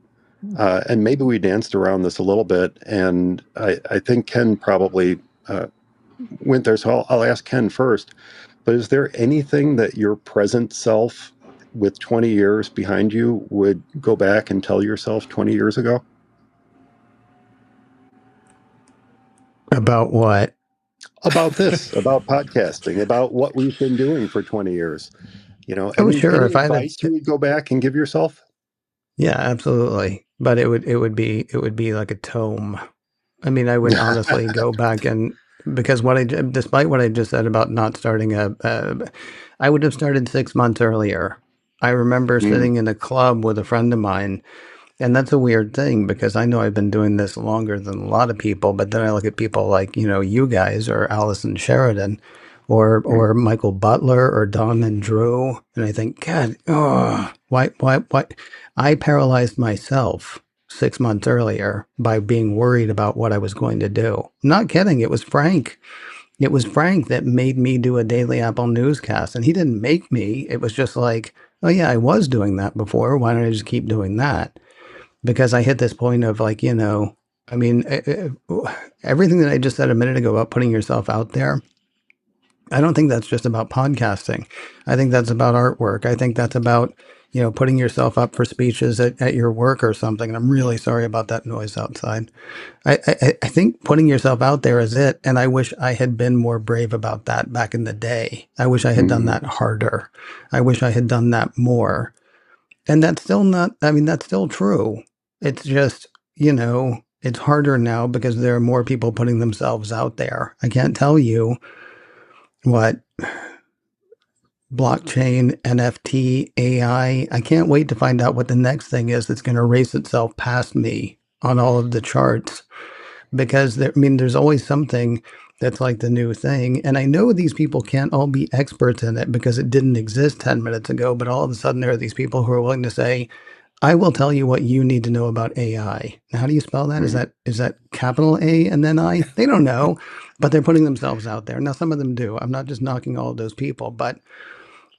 and maybe we danced around this a little bit, and I think Ken probably went there, so I'll ask Ken first. But is there anything that your present self, with 20 years behind you, would go back and tell yourself 20 years ago? About what? About this, about podcasting, about what we've been doing for 20 years. Oh, sure. Any If I had, advice you would go back and give yourself? yeah, absolutely. But it would be like a tome. I mean, I would honestly go back and because despite what I just said about not starting I would have started 6 months earlier. I remember sitting in a club with a friend of mine. And that's a weird thing because I know I've been doing this longer than a lot of people, but then I look at people like, you guys or Allison Sheridan or Michael Butler or Don and Drew. And I think, God, why? I paralyzed myself 6 months earlier by being worried about what I was going to do. Not kidding. It was Frank. It was Frank that made me do a Daily Apple newscast. And he didn't make me. It was just like, oh yeah, I was doing that before. Why don't I just keep doing that? Because I hit this point of like, I mean, everything that I just said a minute ago about putting yourself out there, I don't think that's just about podcasting. I think that's about artwork. I think that's about, putting yourself up for speeches at your work or something. And I'm really sorry about that noise outside. I think putting yourself out there is it. And I wish I had been more brave about that back in the day. I wish I had done that harder. I wish I had done that more. And that's still not, I mean, that's still true. It's just, it's harder now because there are more people putting themselves out there. I can't tell you what blockchain, NFT, AI, I can't wait to find out what the next thing is that's going to race itself past me on all of the charts. Because there's always something that's like the new thing. And I know these people can't all be experts in it because it didn't exist 10 minutes ago, but all of a sudden there are these people who are willing to say, I will tell you what you need to know about AI. Now, how do you spell that? Is that capital A and then I? They don't know, but they're putting themselves out there. Now, some of them do. I'm not just knocking all of those people, but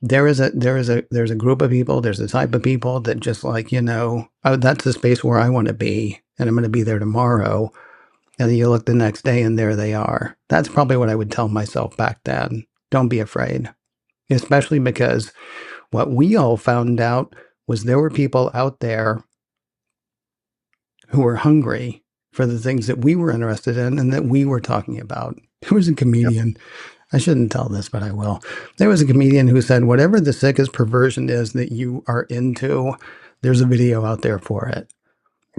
there's a group of people, there's a type of people that just like, that's the space where I want to be, and I'm going to be there tomorrow. And then you look the next day and there they are. That's probably what I would tell myself back then. Don't be afraid, especially because what we all found out was there were people out there who were hungry for the things that we were interested in and that we were talking about. There was a comedian, I shouldn't tell this, but I will. There was a comedian who said, whatever the sickest perversion is that you are into, there's a video out there for it.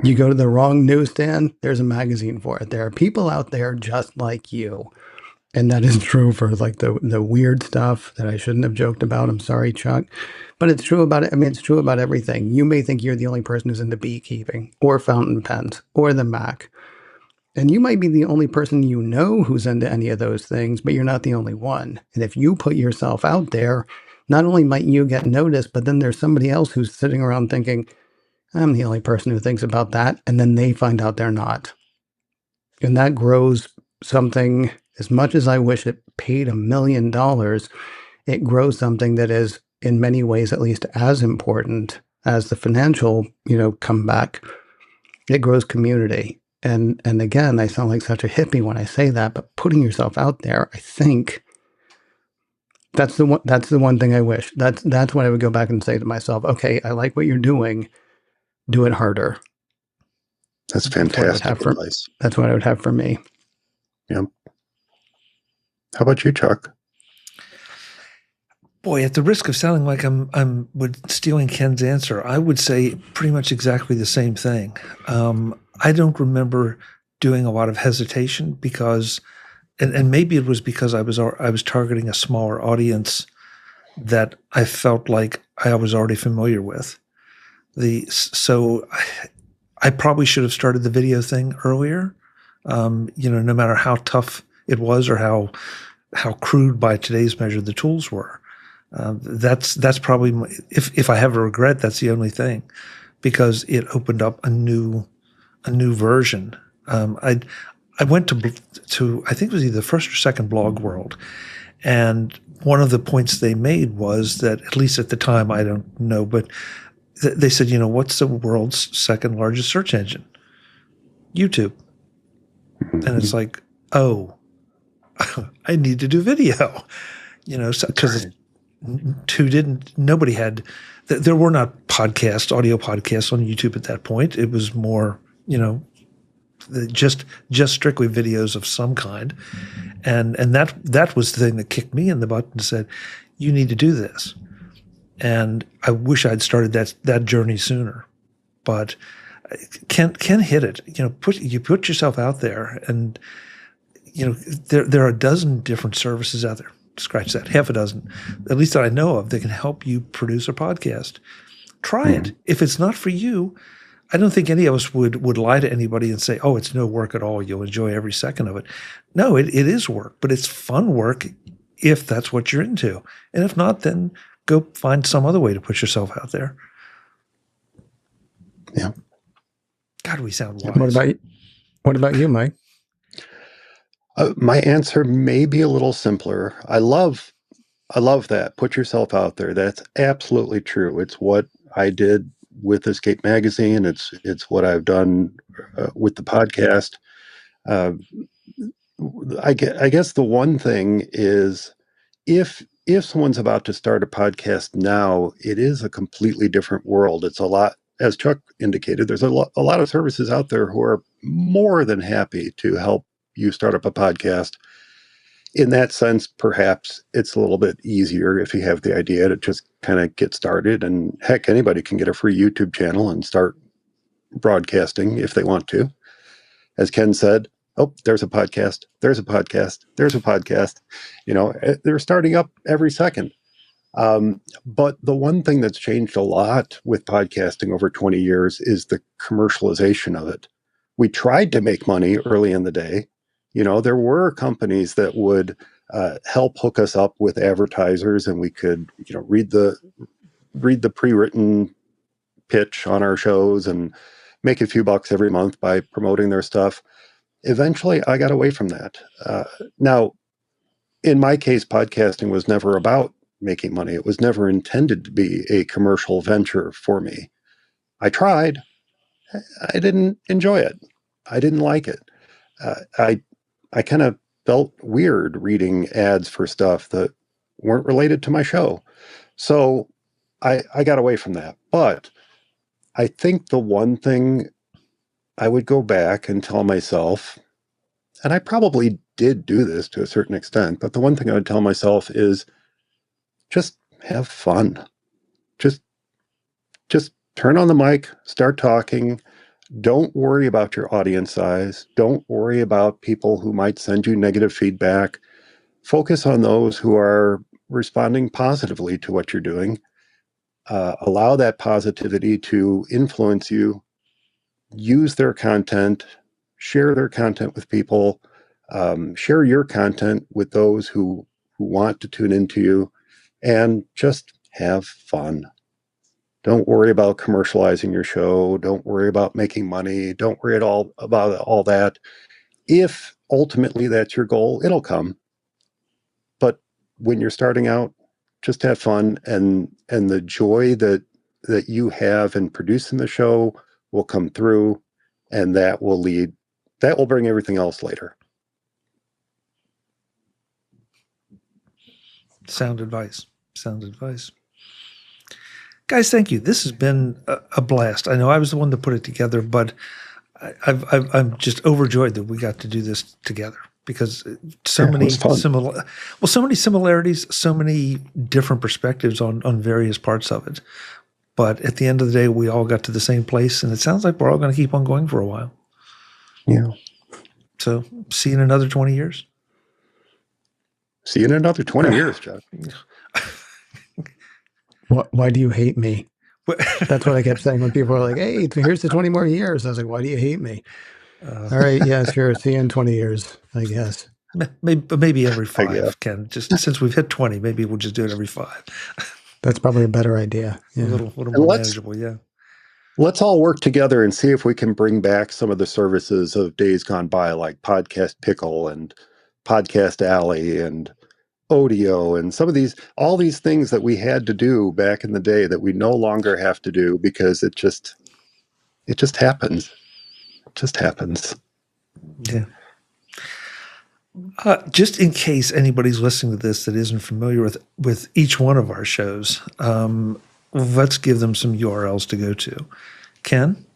You go to the wrong newsstand, there's a magazine for it. There are people out there just like you. And that is true for like the weird stuff that I shouldn't have joked about. I'm sorry, Chuck. But it's true about it. I mean, it's true about everything. You may think you're the only person who's into beekeeping or fountain pens or the Mac. And you might be the only person you know who's into any of those things, but you're not the only one. And if you put yourself out there, not only might you get noticed, but then there's somebody else who's sitting around thinking, I'm the only person who thinks about that. And then they find out they're not. And that grows something, as much as I wish it paid $1 million, it grows something that is in many ways at least as important as the financial, comeback. it grows community. And again, I sound like such a hippie when I say that, but putting yourself out there, I think that's the one thing I wish. That's what I would go back and say to myself, okay, I like what you're doing, do it harder. That's That's what I would fantastic have for advice. that's what I would have for me. Yeah. How about you, Chuck? Boy, at the risk of sounding like I'm stealing Ken's answer, I would say pretty much exactly the same thing. I don't remember doing a lot of hesitation because, and maybe it was because I was targeting a smaller audience that I felt like I was already familiar with. So I probably should have started the video thing earlier. No matter how tough it was or how crude by today's measure the tools were. That's probably if I have a regret, that's the only thing, because it opened up a new version. I went to I think it was either the first or second Blog World, and one of the points they made was that, at least at the time, I don't know, but they said, what's the world's second largest search engine? YouTube. And it's like, oh, I need to do video, because nobody had, there were not audio podcasts on YouTube at that point. It was more, just strictly videos of some kind. And that was the thing that kicked me in the butt and said, you need to do this. And I wish I'd started that journey sooner, but Ken hit it. You put yourself out there, and there are a dozen different services out there. Scratch that, half a dozen, at least that I know of, that can help you produce a podcast. Try it. If it's not for you, I don't think any of us would lie to anybody and say, oh, it's no work at all, you'll enjoy every second of it. No, it is work, but it's fun work if that's what you're into. And if not, then go find some other way to put yourself out there. Yeah. God, we sound wise. What about you, Mike? My answer may be a little simpler. I love that. Put yourself out there. That's absolutely true. It's what I did with Escape Magazine. It's what I've done with the podcast. I guess the one thing is, if someone's about to start a podcast now, it is a completely different world. It's a lot, as Chuck indicated, there's a lot of services out there who are more than happy to help you start up a podcast. In that sense, perhaps it's a little bit easier if you have the idea to just kind of get started. And heck, anybody can get a free YouTube channel and start broadcasting if they want to. As Ken said, oh, there's a podcast, there's a podcast, there's a podcast. They're starting up every second. But the one thing that's changed a lot with podcasting over 20 years is the commercialization of it. We tried to make money early in the day. There were companies that would help hook us up with advertisers, and we could, read the pre-written pitch on our shows and make a few bucks every month by promoting their stuff. Eventually, I got away from that. Now, in my case, podcasting was never about making money. It was never intended to be a commercial venture for me. I tried. I didn't enjoy it. I didn't like it. I kind of felt weird reading ads for stuff that weren't related to my show. So I got away from that. But I think the one thing I would go back and tell myself, and I probably did do this to a certain extent, but the one thing I would tell myself is just have fun. Just turn on the mic, start talking. Don't worry about your audience size. Don't worry about people who might send you negative feedback. Focus on those who are responding positively to what you're doing. Allow that positivity to influence you. Use their content. Share their content with people. Share your content with those who want to tune into you. And just have fun. Don't worry about commercializing your show. Don't worry about making money. Don't worry at all about all that. If ultimately that's your goal, it'll come. But when you're starting out, just have fun, and the joy that you have in producing the show will come through. and that will bring everything else later. Sound advice. Guys, thank you. This has been a blast. I know I was the one that put it together, but I'm just overjoyed that we got to do this together, because so many similarities, so many different perspectives on various parts of it. But at the end of the day, we all got to the same place, and it sounds like we're all going to keep on going for a while. Yeah. So see you in another 20 years. See you in another 20 years, Chuck. Why do you hate me? That's what I kept saying when people were like, hey, here's the 20 more years. I was like, why do you hate me? All right, yeah, sure. See you in 20 years, I guess. Maybe every 5, Ken. Just since we've hit 20, maybe we'll just do it every 5. That's probably a better idea. Yeah. A little more manageable, yeah. Let's all work together and see if we can bring back some of the services of days gone by, like Podcast Pickle and Podcast Alley and Audio and all these things that we had to do back in the day that we no longer have to do, because it just happens. It just happens. Yeah. Just in case anybody's listening to this that isn't familiar with each one of our shows, let's give them some URLs to go to. Ken?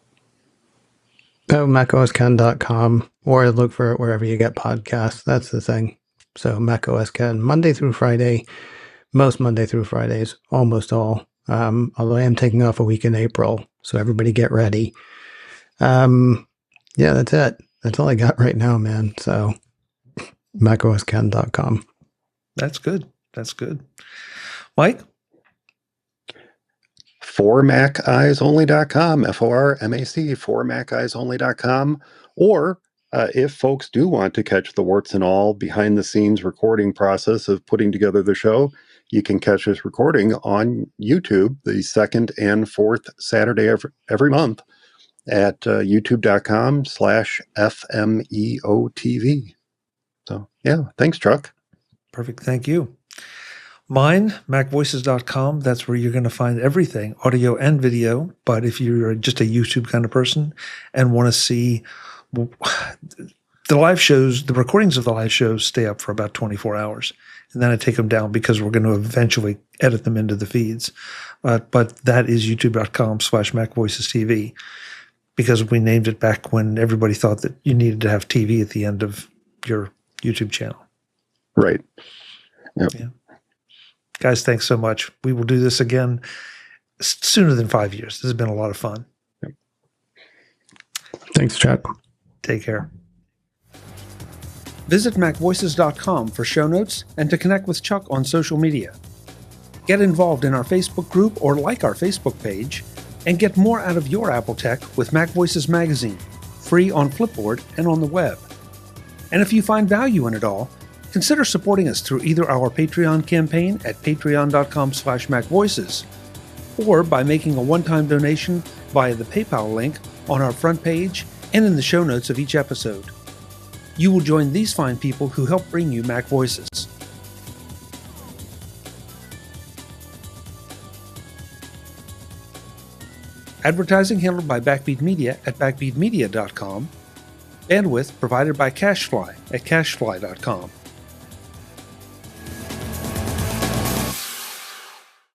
MacOSKen.com, or look for it wherever you get podcasts. That's the thing. So macOS Ken, Monday through Friday, most Monday through Fridays, almost all. Although I am taking off a week in April, so everybody get ready. Yeah, that's it. That's all I got right now, man. So macOSKen.com. That's good. Mike? ForMacEyesOnly.com, FORMAC, ForMacEyesOnly.com, or if folks do want to catch the warts and all behind the scenes recording process of putting together the show, you can catch this recording on YouTube the second and fourth Saturday every month at youtube.com/FMEOTV. So, yeah, thanks, Chuck. Perfect. Thank you. Mine, MacVoices.com. That's where you're going to find everything, audio and video. But if you're just a YouTube kind of person and want to see the live shows, the recordings of the live shows stay up for about 24 hours. And then I take them down because we're going to eventually edit them into the feeds. But that is youtube.com/MacVoicesTV, because we named it back when everybody thought that you needed to have TV at the end of your YouTube channel. Right. Yep. Yeah. Guys, thanks so much. We will do this again sooner than 5 years. This has been a lot of fun. Yep. Thanks, Chuck. Take care. Visit MacVoices.com for show notes and to connect with Chuck on social media. Get involved in our Facebook group or like our Facebook page, and get more out of your Apple tech with MacVoices Magazine, free on Flipboard and on the web. And if you find value in it all, consider supporting us through either our Patreon campaign at patreon.com/MacVoices, or by making a one-time donation via the PayPal link on our front page and in the show notes of each episode. You will join these fine people who help bring you Mac Voices. Advertising handled by Backbeat Media at backbeatmedia.com. Bandwidth provided by CashFly at cashfly.com.